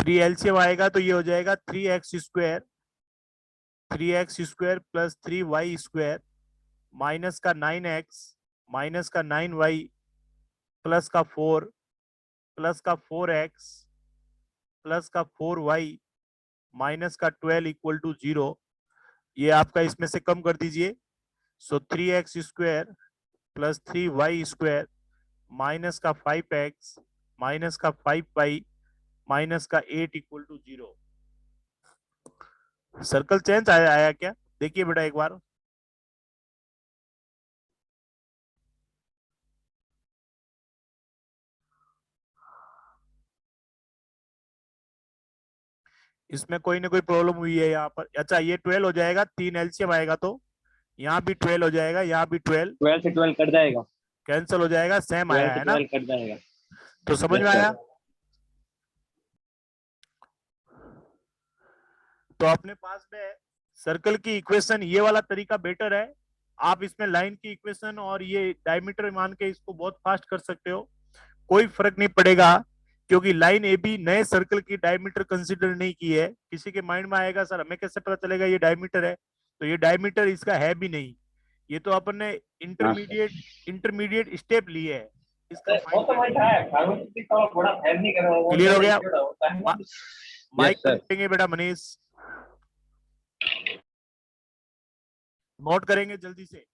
3 LCM आएगा तो ये हो जाएगा 3x² 3x² plus 3y² minus का 9x माइनस का 9y प्लस का 4 प्लस का 4x प्लस का 4y माइनस का 12 इक्वल टू 0। ये आपका इसमें से कम कर दीजिए। सो 3x² प्लस 3y² माइनस का 5x माइनस का 5y माइनस का 8 इक्वल टू 0। सर्कल चेंज आया क्या? देखिए बेटा एक बार। इसमें कोई ना कोई प्रॉब्लम हुई है यहाँ पर। अच्छा ये 12 हो जाएगा, 3 एलसीएम आएगा तो यहाँ भी 12 हो जाएगा, यहाँ भी 12 12 से 12 कट जाएगा, कैंसिल हो जाएगा, सेम 12 आया से है ना? 12 कट जाएगा। तो समझ में यस आया? सर। तो अपने पास में सर्कल की इक्वेशन ये वाला तरीका बेटर है। आप इसमें लाइन की इक्वेशन और ये डायमीटर मान के इसको बहुत फास्ट कर सकते हो, कोई फर्क नहीं पड़ेगा, क्योंकि लाइन ए बी नए सर्कल की डायमीटर कंसीडर नहीं की है। किसी के माइंड में आएगा सर हमें कैसे पता चलेगा ये डायमीटर है, तो ये डायमीटर इसका है भी नहीं, ये तो अपन ने हाँ सर। इंटरमीडिएट स्टेप लिए है इसका वो फाइंड तो मैं करने था के। थोड़ा फैल नहीं कर रहा, वो क्लियर हो गया? इंक्लूड होता है ना। माइक यस बंद सर। करेंगे बेटा मनीष, नोट करेंगे जल्दी से,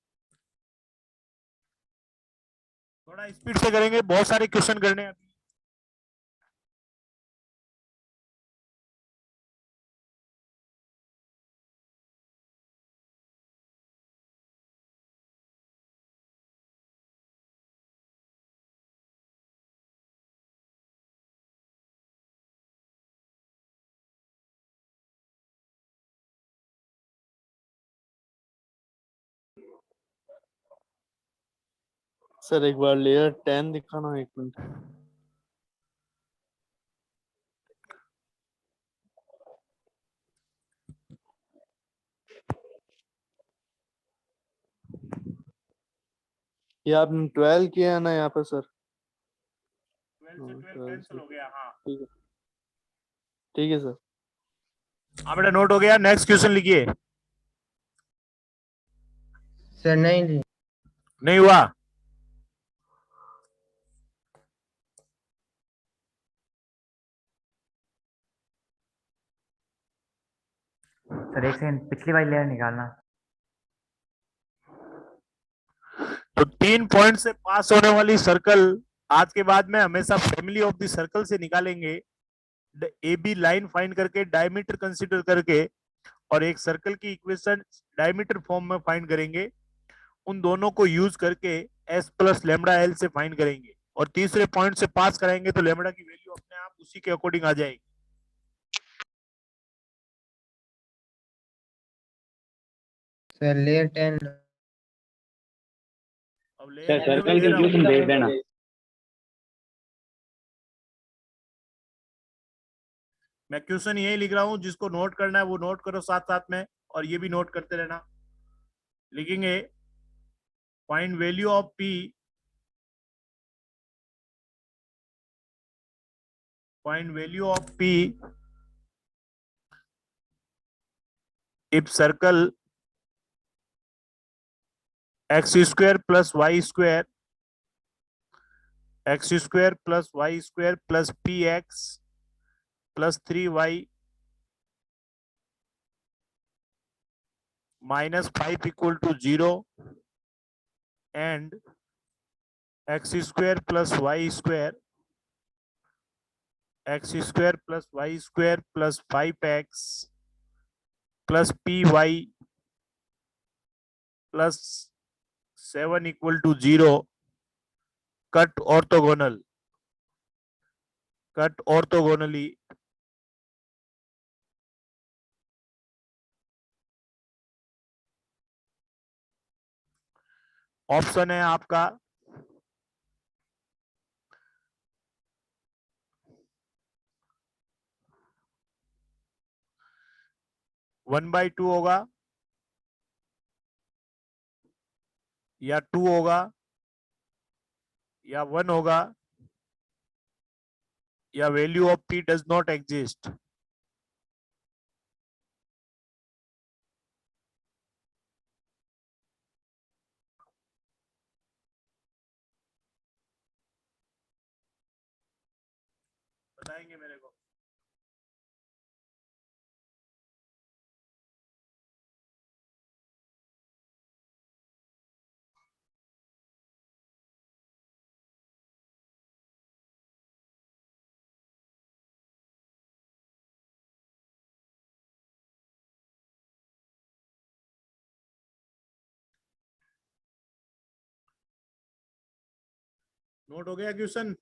थोड़ा स्पीड से करेंगे, बहुत सारे क्वेश्चन करने हैं अभी। सर एक बार लेयर 10 दिखाना, एक मिनट। ये आपने 12 किया है ना यहाँ पे सर? 12 से 12 12 कैंसिल से, हो गया। हाँ ठीक है सर। हाँ बेटा नोट हो गया। नेक्स्ट क्वेश्चन लिखिए। सर नहीं नहीं हुआ? सर, एक सेकंड, पिछली वाली लेयर निकालना। तो 3 पॉइंट से पास होने वाली सर्कल आज के बाद में हमेशा फैमिली ऑफ द सर्कल से निकालेंगे, ए बी लाइन फाइंड करके डायमीटर कंसीडर करके, और एक सर्कल की इक्वेशन डायमीटर फॉर्म में फाइंड करेंगे। उन दोनों को यूज करके एस प्लस लेमडा एल से फाइंड करेंगे, और तीसरे पॉइंट से पास कराएंगे तो लेमडा की वैल्यू अपने आप उसी के अकॉर्डिंग आ जाएगी। Sir layer 10। अब सर लेयर सर्कल की इक्वेशन भेज देना। मैं क्वेश्चन यही लिख रहा हूं, जिसको नोट करना है वो नोट करो साथ साथ में, और ये भी नोट करते रहना। लिखेंगे find value of p, find value of p if circle x² plus y² x² plus y² plus px plus 3y minus 5 equal to 0 and x² plus y² x² plus y² plus 5x plus py plus 7 equal to 0। Cut orthogonal, cut orthogonally option है आपका 1/2 होगा, या 2 होगा, या 1 होगा, या value of p does not exist. बताएंगे मेरे को। नोट हो गया क्वेश्चन।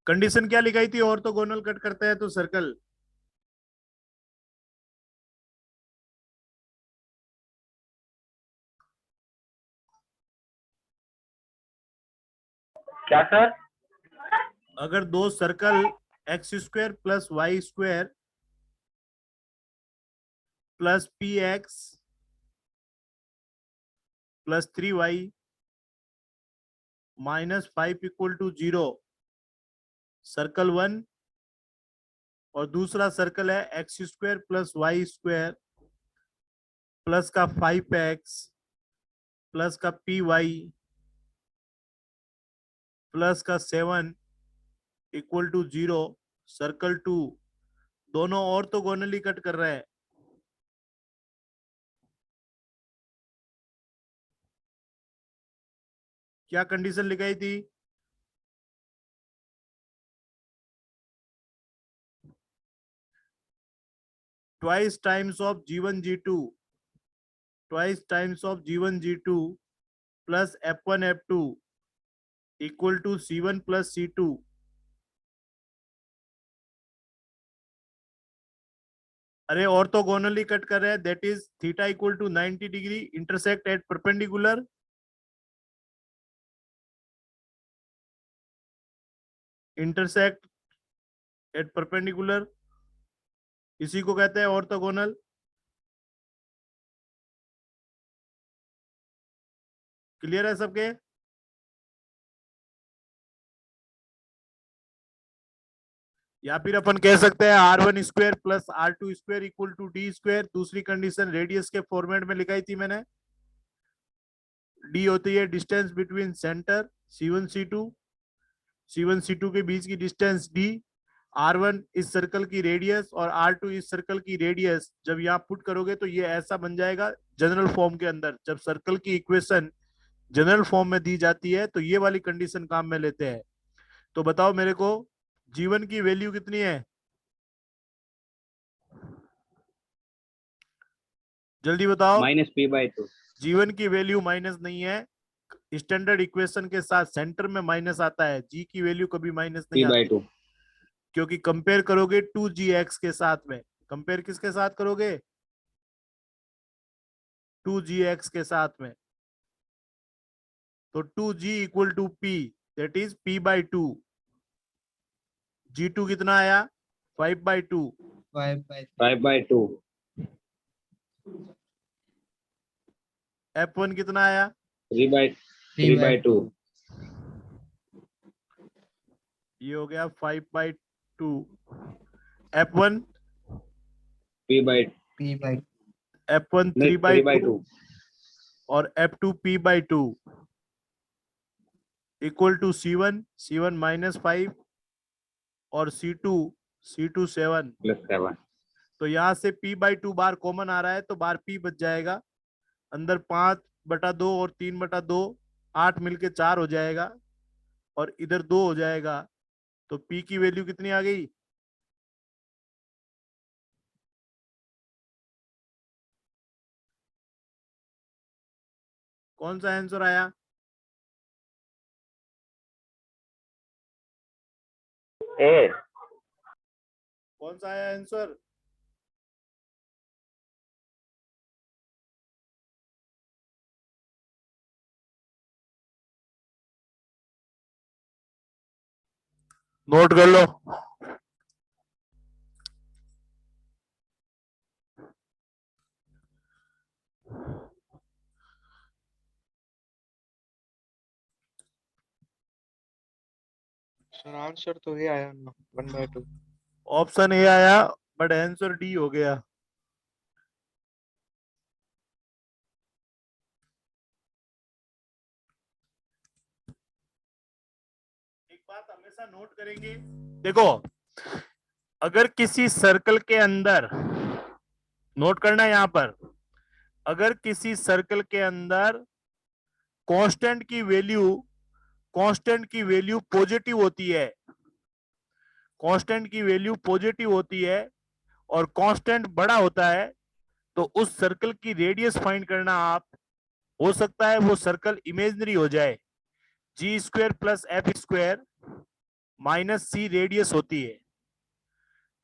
कंडीशन क्या लिखाई थी? ऑर्थोगोनल कट करता है तो सर्कल। क्या सर? अगर दो circle x square plus y square plus p x plus 3y minus 5 equal to 0, circle 1, और दूसरा सर्कल है x square plus y square plus का 5x प्लस का पी वाई प्लस का 7 इक्वल टू 0, सर्कल 2, दोनों orthogonally cut कर रहे हैं। क्या कंडीशन लिखाई थी? Twice times of G1 G2, twice times of G1 G2 plus F1 F2 equal to C1 plus C2। अरे ऑर्थोगोनली कट कर रहे हैं, that is theta equal to 90 degree, intersect at perpendicular. Intersect at perpendicular, इसी को कहते हैं orthogonal. Clear है सबके? या फिर अपन कह सकते हैं R1 square plus R2 square equal to D square. दूसरी कंडीशन रेडियस के फॉर्मेट में लिखाई थी मैंने। D होती है distance between centre C1 C2, C1 C2 के बीच की डिस्टेंस D, R1 इस सर्कल की रेडियस और R2 इस सर्कल की रेडियस। जब यहाँ पुट करोगे तो ये ऐसा बन जाएगा जनरल फॉर्म के अंदर। जब सर्कल की इक्वेशन जनरल फॉर्म में दी जाती है तो ये वाली कंडीशन काम में लेते हैं। तो बताओ मेरे को G1 की वैल्यू कितनी है? जल्दी बताओ। -p/2। G1 की वैल्यू माइनस नहीं है, स्टैंडर्ड इक्वेशन के साथ सेंटर में माइनस आता है। G की वैल्यू कभी माइनस नहीं आती, p/2। क्योंकि कंपेयर करोगे 2gx के साथ में। कंपेयर किसके साथ करोगे? 2gx के साथ में। तो 2g equal to p, that is p/2। G2 कितना आया? 5/2। 5/2। F1 कितना आया? 3/2। ये हो गया 5/2। F1 p/2 F1 नहीं 3/2 3/2। और F2 p/2 equal to C1 -5 और C2 7। +7। तो यहाँ से p/2 बार कॉमन आ रहा है तो बार p बच जाएगा। अंदर 5/2 और 3/2, 8 मिलके 4 हो जाएगा और इधर 2 हो जाएगा। तो p की वैल्यू कितनी आ गई? कौन सा आंसर आया? ए। कौन सा आया आंसर? नोट कर लो। सर आंसर तो ये आया ना 1/2। ऑप्शन ए आया बट आंसर डी हो गया। एक बात हमेशा नोट करेंगे, देखो अगर किसी सर्कल के अंदर, नोट करना है यहां पर, अगर किसी सर्कल के अंदर कांस्टेंट की वैल्यू, कांस्टेंट की वैल्यू पॉजिटिव होती है, कांस्टेंट की वैल्यू पॉजिटिव होती है और कांस्टेंट बड़ा होता है, तो उस सर्कल की रेडियस फाइंड करना आप, हो सकता है वो सर्कल इमेजिनरी हो जाए, g square plus f square minus c radius होती है।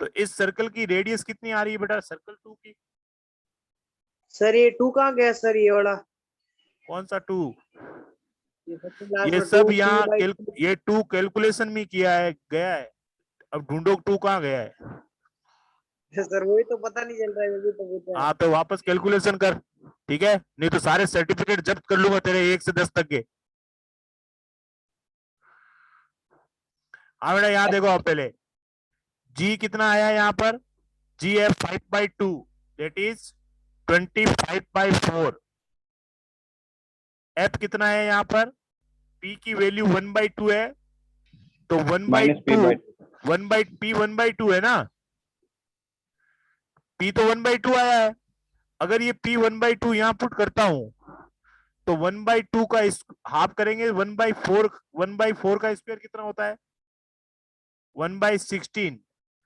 तो इस सर्कल की रेडियस कितनी आ रही है बेटा, सर्कल 2 की? सर ये 2 कहाँ गया सर, ये वाला? कौन सा 2? ये सबसे लास्ट ये में सब 2 p यहाँ बाई 2। ये 2 कैलकुलेशन में किया है, गया है। अब ढूंढो 2 कहाँ गया है। सर वही तो पता नहीं चल रहा है, मुझे तो पूछा है। हाँ तो वापस कैलकुलेशन कर, ठीक है, नहीं तो सारे सर्टिफिकेट जब्त कर लूंगा तेरे 1 से 10 तक के। हाँ बेटा यहाँ देखो आप पहले, जी कितना आया यहाँ पर, जी है 5/2, दैट इज 25/4। एफ कितना है यहाँ पर, पी की वैल्यू 1/2 है, तो 1/2 minus p by 1/2 है ना, पी तो 1/2 आया है। अगर ये पी 1/2 यहाँ पुट करता हूं तो 1/2 का हाफ करेंगे, 1/4 का स्क्वायर कितना होता है, 1/16,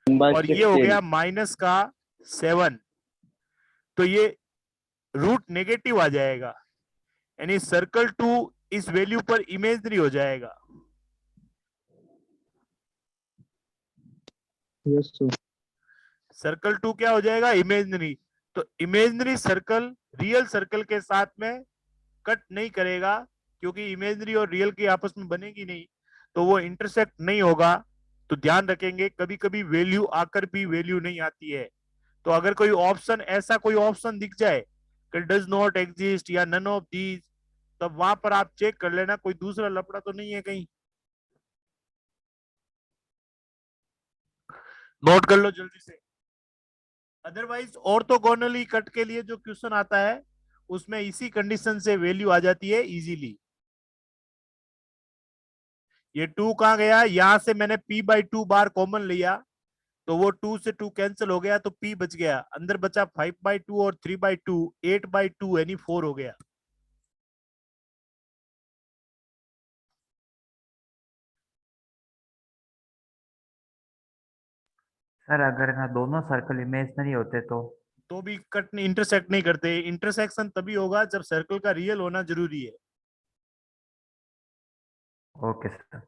1 by और ये हो 16. गया माइनस का 7, तो ये रूट नेगेटिव आ जाएगा, यानी सर्कल 2 इस वैल्यू पर इमेजनरी हो जाएगा। Yes sir. सर्कल 2 क्या हो जाएगा, इमेजनरी। तो इमेजनरी सर्कल रियल सर्कल के साथ में कट नहीं करेगा, क्योंकि इमेजनरी और रियल की आपस में बनेगी नहीं, तो वो इंटरसेक्ट नहीं होगा। तो ध्यान रखेंगे कभी कभी वैल्यू आकर भी वैल्यू नहीं आती है। तो अगर कोई ऑप्शन, ऐसा कोई ऑप्शन दिख जाए कि डज नॉट एग्जिस्ट या नन ऑफ दीज, तब वहां पर आप चेक कर लेना कोई दूसरा लफड़ा तो नहीं है कहीं, नोट कर लो जल्दी से। अदरवाइज ऑर्थोगोनली कट के लिए जो क्वेश्चन आता है उसमें इसी कंडीशन से वैल्यू आ जाती है इजीली। ये 2 कहां गया, यहां से मैंने p/2 बार कॉमन लिया, तो वो 2 से 2 कैंसिल हो गया, तो p बच गया, अंदर बचा 5/2 और 3/2, 8/2 यानी 4 हो गया। सर अगर ना दोनों सर्कल इमेजिनरी होते तो भी कट नहीं, इंटरसेक्ट नहीं करते, इंटरसेक्शन तभी होगा जब सर्कल का रियल होना जरूरी है। Okay sir.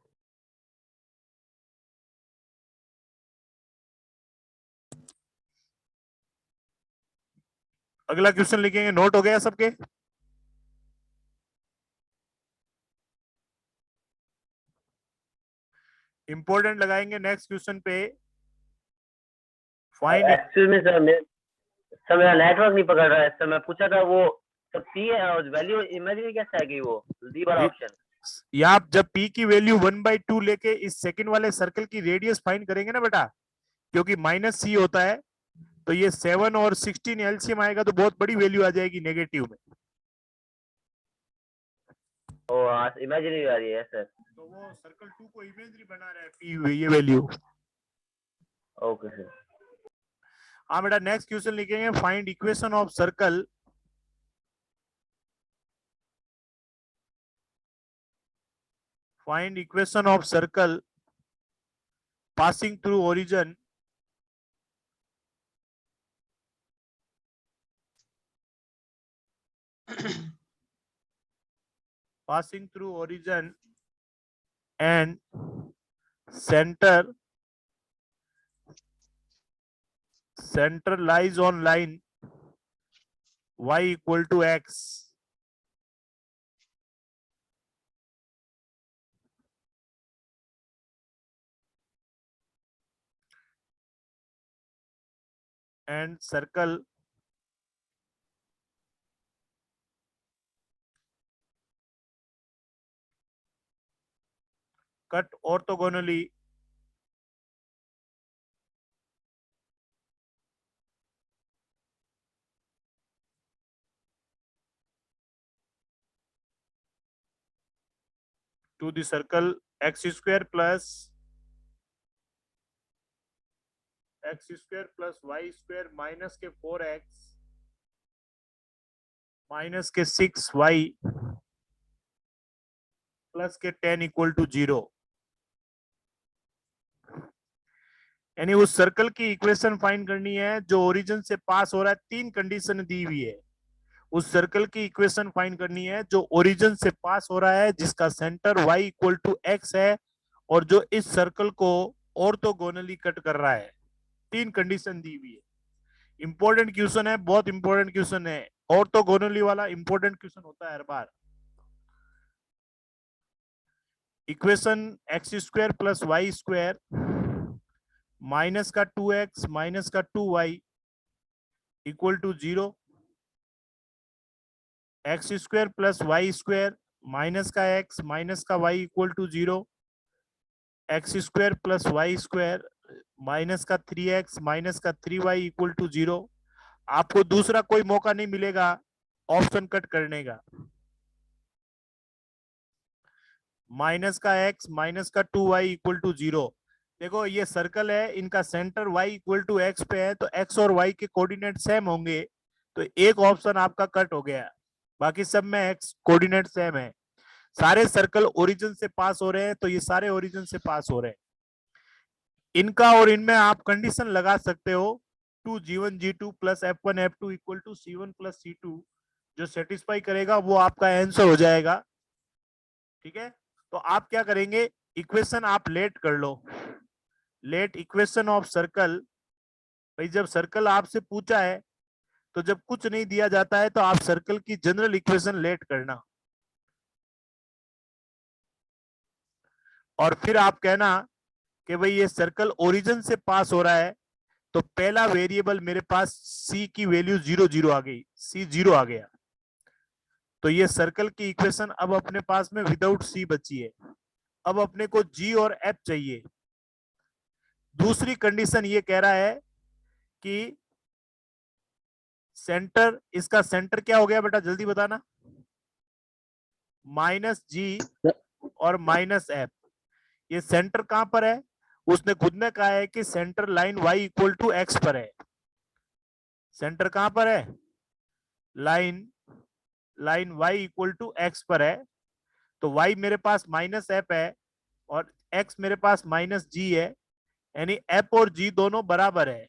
अगला क्वेश्चन लिखेंगे, नोट हो गया सबके? इंपॉर्टेंट लगाएंगे नेक्स्ट क्वेश्चन पे। फाइंड, एक्चुअल में सर मेरा नेटवर्क नहीं पकड़ रहा है सर, मैं पूछा था वो सब पी है और वैल्यू इमेजिनरी कैसे आ गई, वो डी वाला ऑप्शन? यहाँ जब p की वैल्यू 1/2 लेके इस सेकंड वाले सर्कल की रेडियस फाइंड करेंगे ना बेटा, क्योंकि माइनस सी होता है, तो ये 7 और 16 एलसीएम आएगा तो बहुत बड़ी वैल्यू आ जाएगी नेगेटिव में, ओ इमेजिनरी आ रही है सर। तो वो सर्कल 2 को इमेजिनरी बना रहा है p ये वैल्यू। Okay sir. हाँ बेटा नेक्स्ट क्वेश्चन लिखेंगे, find equation of circle, find equation of circle passing through origin passing through origin and center lies on line y equal to x, and circle cut orthogonally to the circle x square plus y square minus के 4x minus के 6y plus के 10 equal to 0। यानी उस circle की equation find करनी है जो origin से पास हो रहा है। तीन कंडीशन दी हुई है। उस सर्कल की इक्वेशन फाइंड करनी है जो ओरिजिन से पास हो रहा है, जिसका centre y equal to x है और जो इस सर्कल को ऑर्थोगोनली कट कर रहा है। तीन कंडीशन दी हुई है। इंपॉर्टेंट क्वेश्चन है, बहुत इंपॉर्टेंट क्वेश्चन है। ऑर्थोगोनली वाला इंपॉर्टेंट क्वेश्चन होता है हर बार। Equation x square plus y square minus का 2x माइनस का 2y equal to 0। X square plus y square minus का x माइनस का y equal to 0। X square plus y square minus का 3x minus का 3y equal to 0। आपको दूसरा कोई मौका नहीं मिलेगा ऑप्शन कट करने का। माइनस का x माइनस का 2y इक्वल टू 0। देखो ये सर्कल है, इनका centre y equal to x पे है, तो x और y के कोऑर्डिनेट सेम होंगे, तो एक ऑप्शन आपका कट हो गया। बाकी सब में x कोऑर्डिनेट सेम है। सारे सर्कल ओरिजिन से पास हो रहे हैं, तो ये सारे ओरिजिन से पास हो रहे हैं। इनका और इनमें आप कंडीशन लगा सकते हो 2g1 g2 plus f1 f2 equal to c1 plus c2। जो सेटिस्फाई करेगा वो आपका आंसर हो जाएगा। ठीक है, तो आप क्या करेंगे, इक्वेशन आप लेट कर लो। Let equation of circle. भाई जब सर्कल आपसे पूछा है, तो जब कुछ नहीं दिया जाता है तो आप सर्कल की जनरल इक्वेशन लेट करना और फिर आप कहना कि भाई ये सर्कल ओरिजिन से पास हो रहा है, तो पहला वेरिएबल मेरे पास c की वैल्यू 0 0 आ गई, c 0 आ गया, तो ये सर्कल की इक्वेशन अब अपने पास में विदाउट c बची है। अब अपने को g और f चाहिए। दूसरी कंडीशन ये कह रहा है कि सेंटर, इसका सेंटर क्या हो गया बेटा, जल्दी बताना। माइनस जी और माइनस एफ। ये सेंटर कहां पर है, उसने खुद ने कहा है कि centre line y equal to x पर है। सेंटर कहां पर है, line y equal to x पर है, तो y मेरे पास माइनस एफ है और x मेरे पास माइनस जी है, यानी f और g दोनों बराबर है।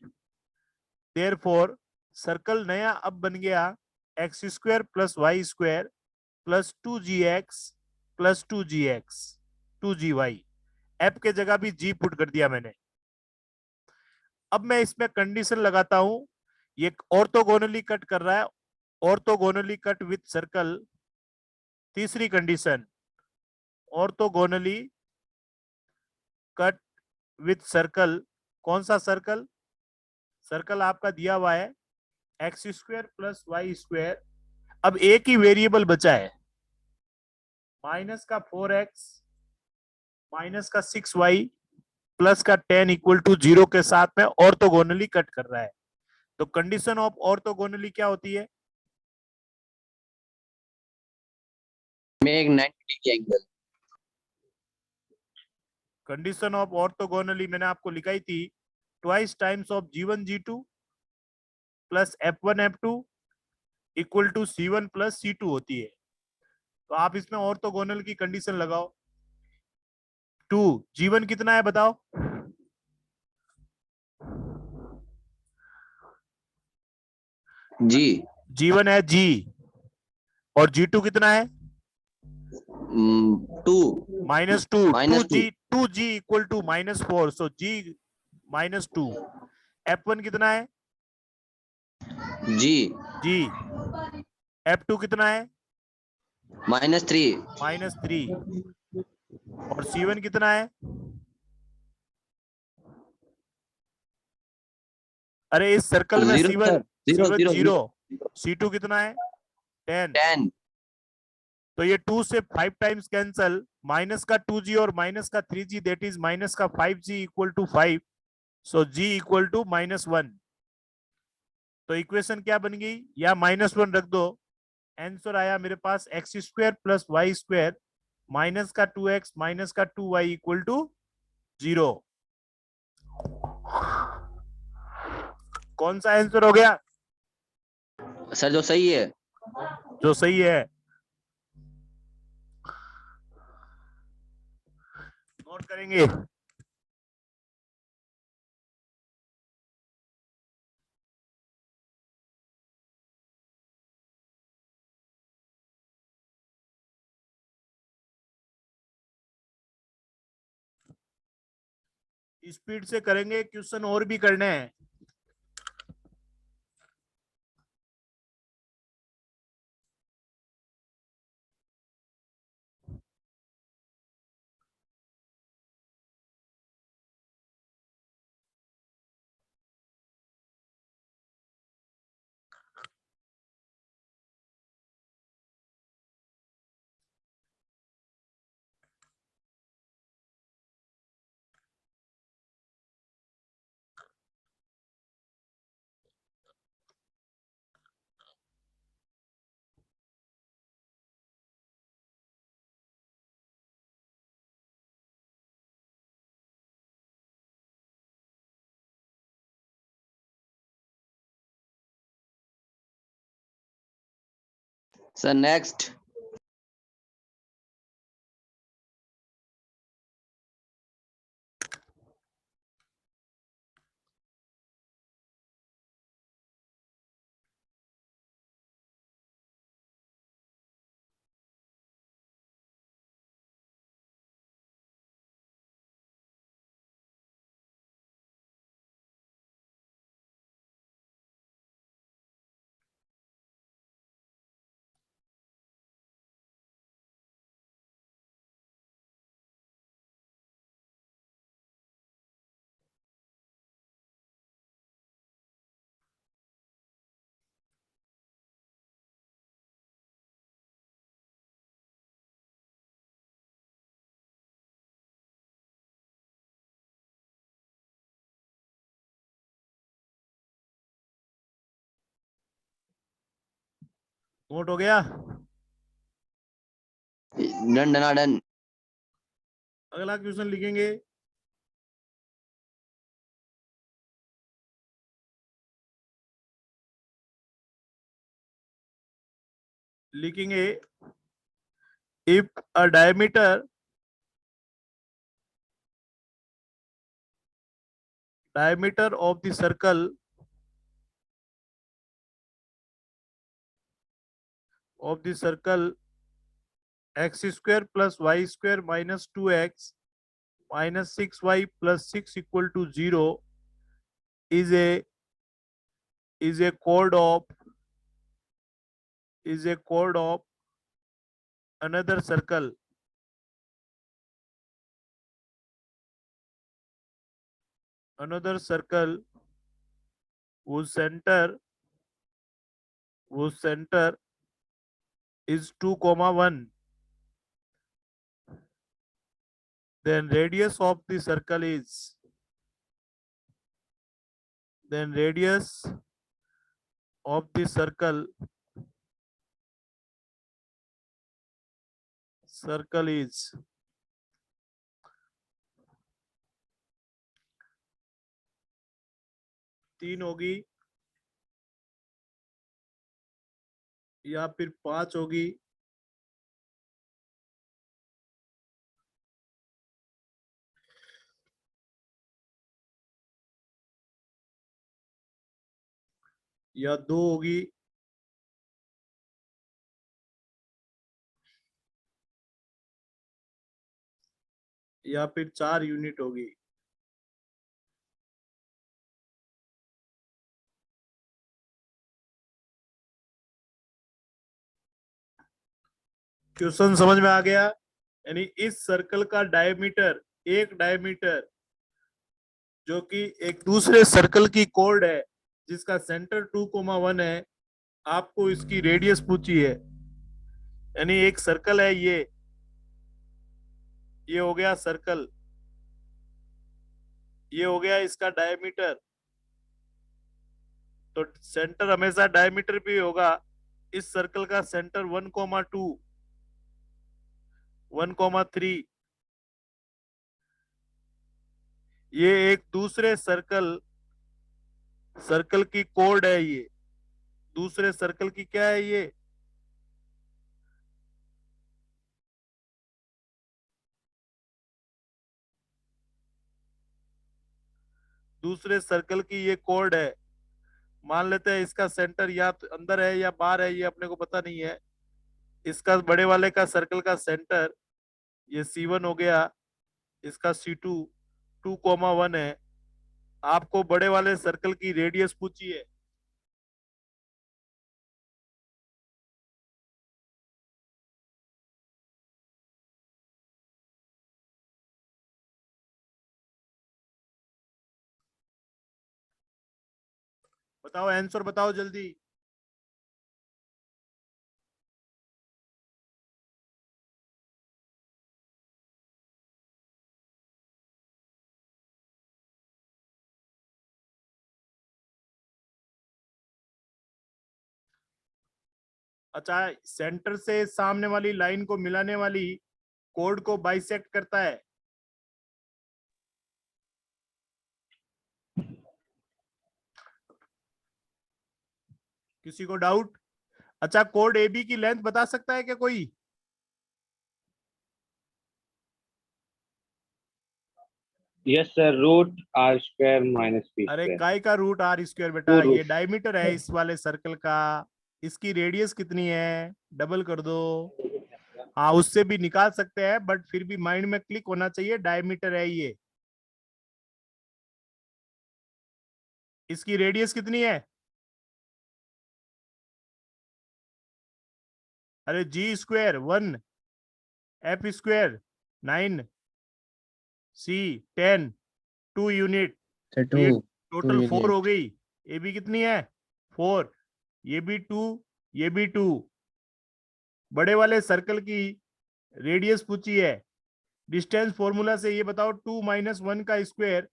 देयरफॉर सर्कल नया अब बन गया x square plus y square plus 2gx plus 2gx 2gy। F के जगह भी g पुट कर दिया मैंने। अब मैं इसमें कंडीशन लगाता हूं, ये ऑर्थोगोनली कट कर रहा है, ऑर्थोगोनली कट विथ सर्कल। तीसरी condition, orthogonally cut with circle. कौन सा सर्कल, सर्कल आपका दिया हुआ है x square plus y square. अब एक ही वेरिएबल बचा है, माइनस का 4x माइनस का 6y प्लस का 10 इक्वल टू 0 के साथ में ऑर्थोगोनली कट कर रहा है। तो कंडीशन ऑफ ऑर्थोगोनली क्या होती है, make 90 degree angle. Condition of orthogonally मैंने आपको लिखाई थी, twice times of g1 g2 plus f1 f2 equal to c1 plus c2 होती है। तो आप इसमें ऑर्थोगोनल की कंडीशन लगाओ। 2 g1 कितना है बताओ, जी g1 है g, और g2 कितना है 2 minus 2। Minus 2g equal to minus 4, so g minus 2। f1 कितना है जी g, f2 कितना है -3 माइनस 3, और c1 कितना है, अरे इस सर्कल में Zero, c1 sir. Zero, 0 zero, 0, c2 कितना है 10, 10 तो ये 2 से 5 टाइम्स कैंसल, माइनस का 2g और माइनस का 3g, दैट इज माइनस का 5g equal to 5, so g equal to -1। तो इक्वेशन क्या बन गई, या -1 रख दो, आंसर आया मेरे पास x² प्लस y² माइनस का 2x माइनस का 2y इक्वल टू 0। कौन सा आंसर हो गया, सर जो सही है। जो सही है। नोट करेंगे। स्पीड से करेंगे, क्वेश्चन और भी करने हैं। Sir next. नोट हो गया। Done done done. अगला क्वेश्चन लिखेंगे। लिखेंगे if a diameter of the circle x² plus y² minus 2x minus 6y plus 6 equal to 0 is a chord of another circle whose center is 2, 1, then radius of the circle is is 3 होगी या फिर 5 होगी, या 2 होगी, या फिर 4 unit होगी। Question समझ में आ गया। यानी इस सर्कल का डायमीटर जो कि एक दूसरे सर्कल की कोर्ड है जिसका सेंटर 2, 1 है, आपको इसकी रेडियस पूछी है। यानी एक सर्कल है ये हो गया सर्कल, ये हो गया इसका डायमीटर। तो सेंटर हमेशा डायमीटर भी होगा। इस सर्कल का सेंटर 1,2 1,3। ये एक दूसरे सर्कल की कोड है। ये दूसरे सर्कल की क्या है? ये दूसरे सर्कल की ये कोड है। मान लेते हैं इसका सेंटर या तो अंदर है या बाहर है, ये अपने को पता नहीं है। इसका बड़े वाले का सर्कल का सेंटर ये C1 हो गया, इसका C2 2,1 है। आपको बड़े वाले सर्कल की रेडियस पूछी है। बताओ, आंसर बताओ जल्दी। अच्छा, सेंटर से सामने वाली लाइन को मिलाने वाली कोड को बाइसेक्ट करता है। किसी को डाउट? अच्छा, कोड AB की लेंथ बता सकता है क्या कोई? Yes sir, root r square minus p अरे स्क्वायर। काय का रूट R स्क्वायर बेटा? Two ये root। डायमीटर है इस वाले सर्कल का। इसकी रेडियस कितनी है? डबल कर दो। हाँ, उससे भी निकाल सकते हैं, बट फिर भी माइंड में क्लिक होना चाहिए, डायमीटर है ये। इसकी रेडियस कितनी है? अरे G square 1, F square 9, C 10, 2 unit. Sir तो ये 2 टोटल 4 हो यूनिट। गई। AB कितनी है? 4। ये भी 2, ये भी 2। बड़े वाले सर्कल की रेडियस पूछी है। डिस्टेंस फॉर्मूला से ये बताओ, 2 - 1 का स्क्वायर,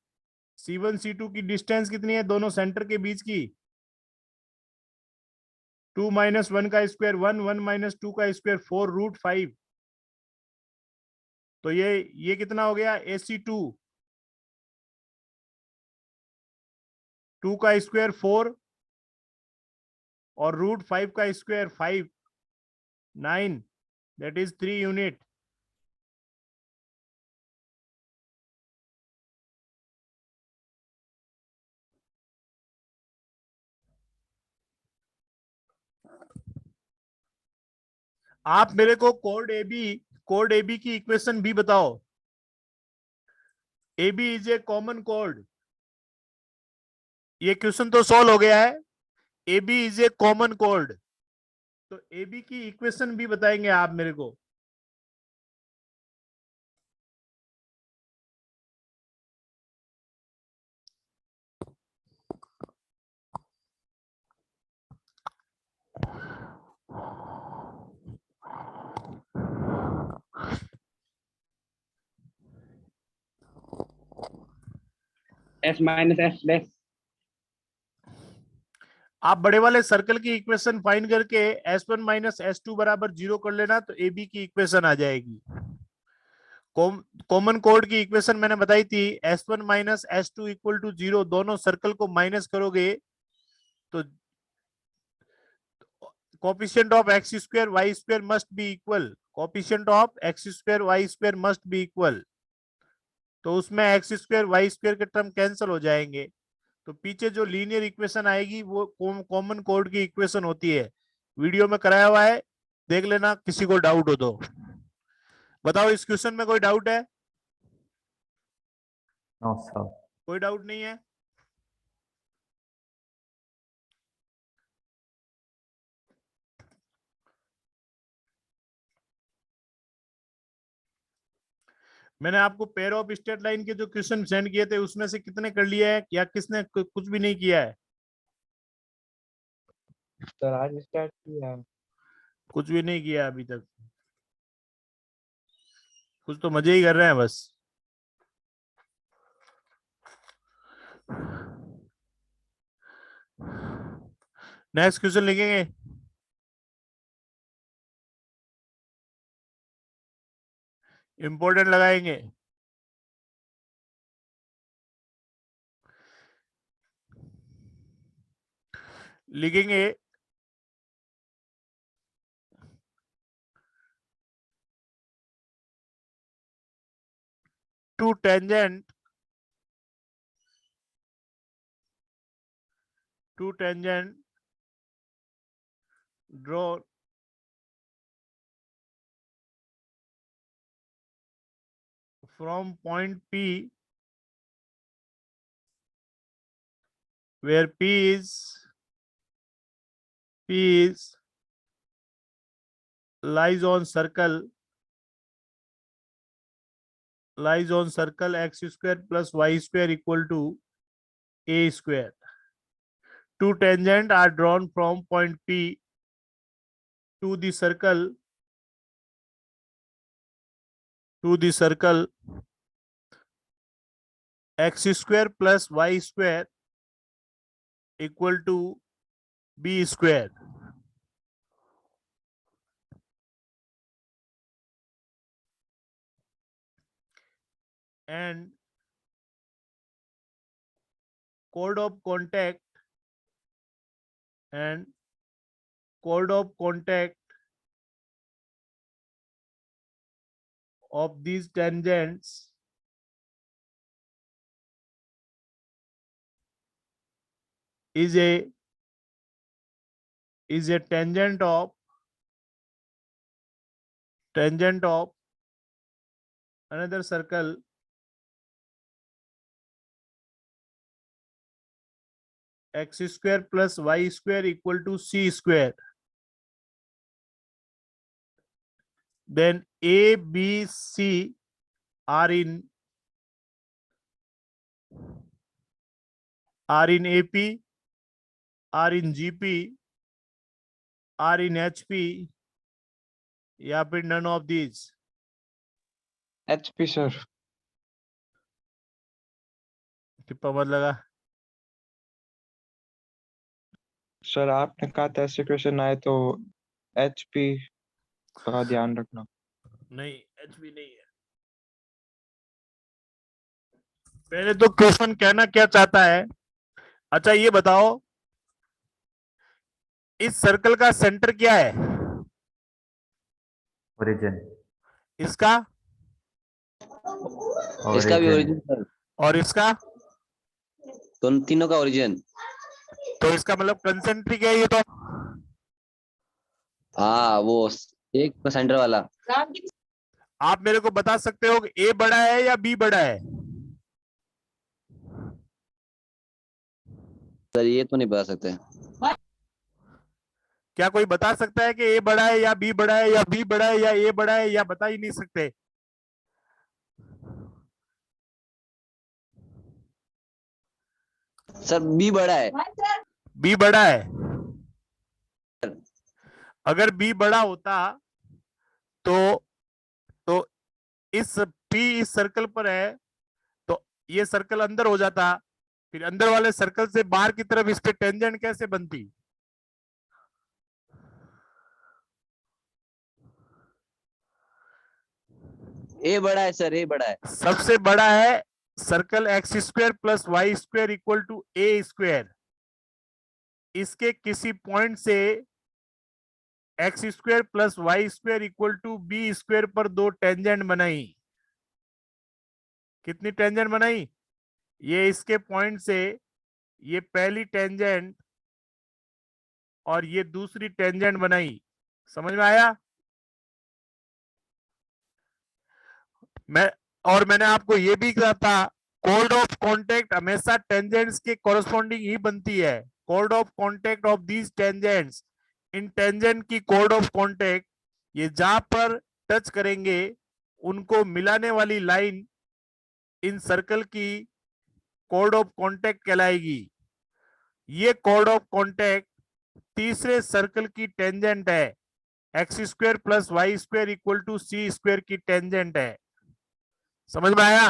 C1 C2 की डिस्टेंस कितनी है दोनों सेंटर के बीच की? 2 - 1 का स्क्वायर 1, 1 - 2 का स्क्वायर 4 √5। तो ये कितना हो गया? AC2 2 का स्क्वायर 4 और √5 का स्क्वायर 5, 9, दैट इज 3 यूनिट। आप मेरे को कोड AB की इक्वेशन भी बताओ। AB is a common code. ये क्वेश्चन तो सॉल्व हो गया है। AB is a common code. तो AB की इक्वेशन भी बताएंगे आप मेरे को। S minus S less. आप बड़े वाले सर्कल की इक्वेशन फाइंड करके S1 - S2 बराबर 0 कर लेना, तो AB की इक्वेशन आ जाएगी। कॉमन कोड की इक्वेशन मैंने बताई थी, S1 - S2 = 0। दोनों सर्कल को माइनस करोगे तो coefficient of x square y square must be equal. Coefficient of x square y square must be equal. तो उसमें x स्क्वायर y स्क्वायर के टर्म कैंसिल हो जाएंगे। तो पीछे जो लीनियर इक्वेशन आएगी वो कॉमन कोड की इक्वेशन होती है। वीडियो में कराया हुआ है, देख लेना, किसी को डाउट हो तो। बताओ, इस क्वेश्चन में कोई डाउट है? No sir. कोई डाउट नहीं है? मैंने आपको पेयर ऑफ स्ट्रेट लाइन के जो क्वेश्चन सेंड किए थे उसमें से कितने कर लिए हैं, या किसने कुछ भी नहीं किया है? सर आज स्टार्ट किया है। कुछ भी नहीं किया अभी तक, कुछ तो मजे ही कर रहे हैं बस। नेक्स्ट क्वेश्चन लिखेंगे। इंपॉर्टेंट लगाएंगे। लिखेंगे two tangent drawn from point P, where P is lies on circle x square plus y square equal to a square. Two tangents are drawn from point P to the circle x square plus y square equal to b square. And chord of contact of these tangents is a tangent of another circle x square plus y square equal to c square. Then A, B, C are in AP, are in GP, are in HP, या फिर none of these. HP sir. टिप्पा मत लगा। Sir आपने कहा था ऐसे question आए तो HP का ध्यान रखना। नहीं, HP नहीं है। पहले तो क्वेश्चन कहना क्या चाहता है। अच्छा ये बताओ, इस सर्कल का सेंटर क्या है? ओरिजिन। इसका इसका भी ओरिजिन। ओरिजिन सर, और इसका, दोनों तीनों का ओरिजिन। तो इसका मतलब कंसेंट्रिक है ये तो। हाँ वो एक सेंटर वाला। आप मेरे को बता सकते हो कि A बड़ा है या B बड़ा है? सर ये तो नहीं बता सकते। क्या कोई बता सकता है कि A बड़ा है या B बड़ा है या B बड़ा है या A बड़ा है, या बता ही नहीं सकते? सर B बड़ा है। B बड़ा है। अगर B बड़ा होता तो इस P इस सर्कल पर है तो ये सर्कल अंदर हो जाता, फिर अंदर वाले सर्कल से बाहर की तरफ इस पे टेंजेंट कैसे बनती? A बड़ा है सर, A बड़ा है। सबसे बड़ा है circle x square plus y square equal to a square. इसके किसी पॉइंट से x square plus y square equal to b square पर दो टेंजेंट बनाई। कितनी टेंजेंट बनाई? ये इसके पॉइंट से ये पहली टेंजेंट और ये दूसरी टेंजेंट बनाई। समझ में आया? मैंने आपको ये भी कहा था, कोड ऑफ कॉन्टेक्ट हमेशा टेंजेंट्स के कॉरेस्पॉन्डिंग ही बनती है। कोड of contact of these tangents, इन टेंजेंट की कोड ऑफ कॉन्टेक्ट, ये जहां पर टच करेंगे उनको मिलाने वाली लाइन इन सर्कल की कोड ऑफ कॉन्टेक्ट कहलाएगी। ये कोड ऑफ कॉन्टेक्ट तीसरे सर्कल की टेंजेंट है। X square plus y square equal to c square की टेंजेंट है। समझ में आया?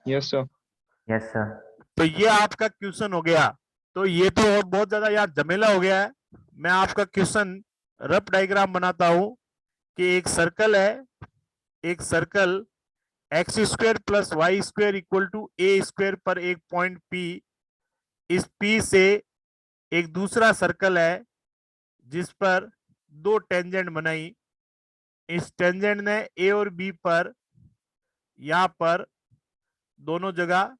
Yes sir. Yes sir. तो ये आपका क्वेश्चन हो गया। तो ये तो और बहुत ज्यादा यार झमेला हो गया है। मैं आपका क्वेश्चन रफ डायग्राम बनाता हूं कि एक सर्कल है, एक circle x square plus y square equal to a square पर एक पॉइंट पी, इस पी से एक दूसरा सर्कल है जिस पर दो टेंजेंट बनाई, इस टेंजेंट ने ए और बी पर यहां पर दोनों जगह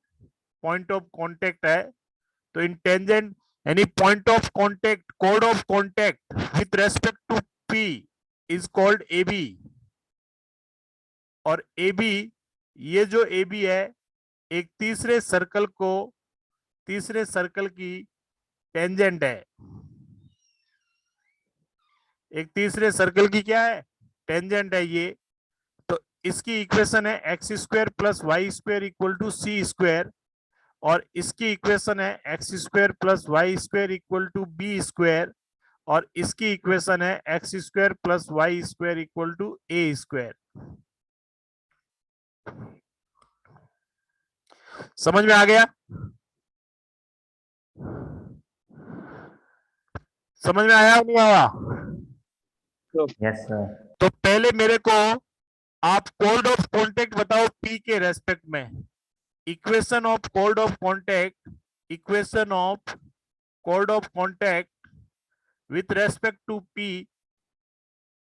पॉइंट ऑफ कांटेक्ट है। तो इन टेंजेंट यानी पॉइंट ऑफ कांटेक्ट, कोड of contact with respect to p is called A B. और ए बी, ये जो ए बी है एक तीसरे सर्कल की टेंजेंट है। एक तीसरे सर्कल की क्या है? टेंजेंट है ये। तो इसकी इक्वेशन है x square plus y square equal to c square, और इसकी इक्वेशन है x square plus y square equal to b square, और इसकी इक्वेशन है x square plus y square equal to a square. समझ में आ गया? समझ में आया नहीं आया? Yes sir. तो पहले मेरे को आप कोड ऑफ कांटेक्ट बताओ पी के रेस्पेक्ट में। इक्वेशन ऑफ कोड ऑफ कांटेक्ट, इक्वेशन ऑफ कोड of contact with respect to P,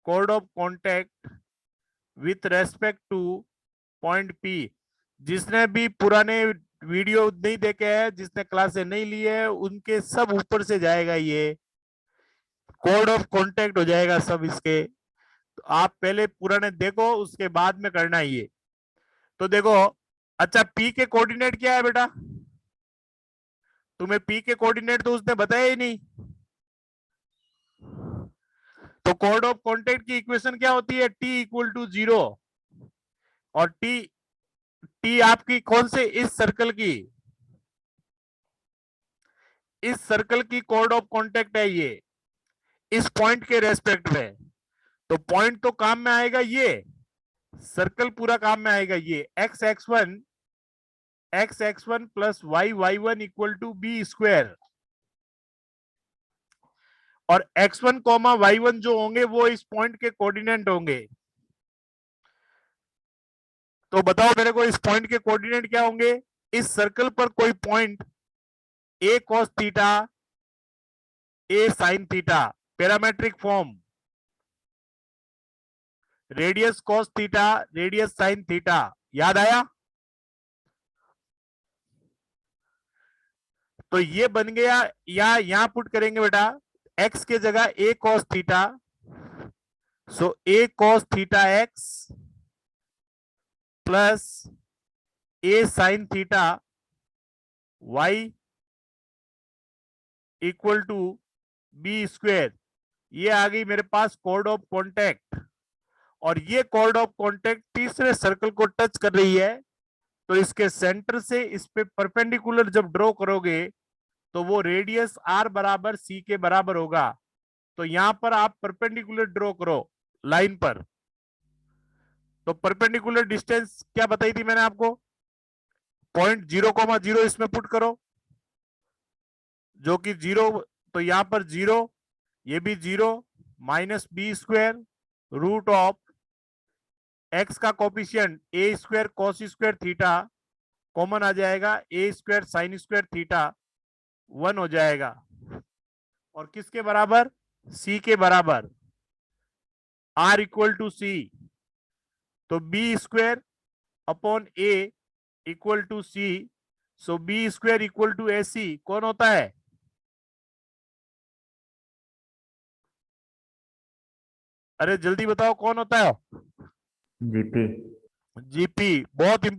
code of contact with respect to point P. जिसने भी पुराने वीडियो नहीं देखे हैं, जिसने क्लासें नहीं ली है, उनके सब ऊपर से जाएगा, ये कोड ऑफ कांटेक्ट हो जाएगा सब इसके। तो आप पहले पुराने देखो, उसके बाद में करना है ये। तो देखो, अच्छा पी के कोऑर्डिनेट क्या है बेटा? तुम्हें पी के कोऑर्डिनेट तो उसने बताया ही नहीं। तो कोड ऑफ कांटेक्ट की इक्वेशन क्या होती है? T equal to 0। और टी आपकी कौन से? इस सर्कल की, इस सर्कल की कोड ऑफ कांटेक्ट है ये, इस पॉइंट के रेस्पेक्ट में। तो पॉइंट तो काम में आएगा, ये सर्कल पूरा काम में आएगा। ये x x one plus y one equal to b square, और x1 कॉमा y1 जो होंगे वो इस पॉइंट के कोऑर्डिनेट होंगे। तो बताओ मेरे को, इस पॉइंट के कोऑर्डिनेट क्या होंगे? इस सर्कल पर कोई point a cos theta, a sin theta, parametric form, radius cos theta, radius sin theta. याद आया? तो ये बन गया, या यहां पुट करेंगे बेटा x के जगह a cos theta, so a cos theta x plus a sin theta y equal to b square. ये आ गई मेरे पास कोड ऑफ कांटेक्ट। और ये कोड ऑफ कांटेक्ट तीसरे सर्कल को टच कर रही है। तो इसके सेंटर से इस पे परपेंडिकुलर जब ड्रॉ करोगे तो वो रेडियस r बराबर c के बराबर होगा। तो यहां पर आप परपेंडिकुलर ड्रॉ करो लाइन पर। तो परपेंडिकुलर डिस्टेंस क्या बताई थी मैंने आपको? पॉइंट 0,0 इसमें पुट करो, जो कि 0। तो यहां पर 0, ये भी 0, minus b square root of x का coefficient a square cos square theta common आ जाएगा, a square sine square theta 1 हो जाएगा। और किसके बराबर? सी के बराबर, आर इक्वल टू सी। तो b square upon a equal to c, so b square equal to a c कौन होता है? अरे जल्दी बताओ कौन होता है? जीपी। जीपी। बहुत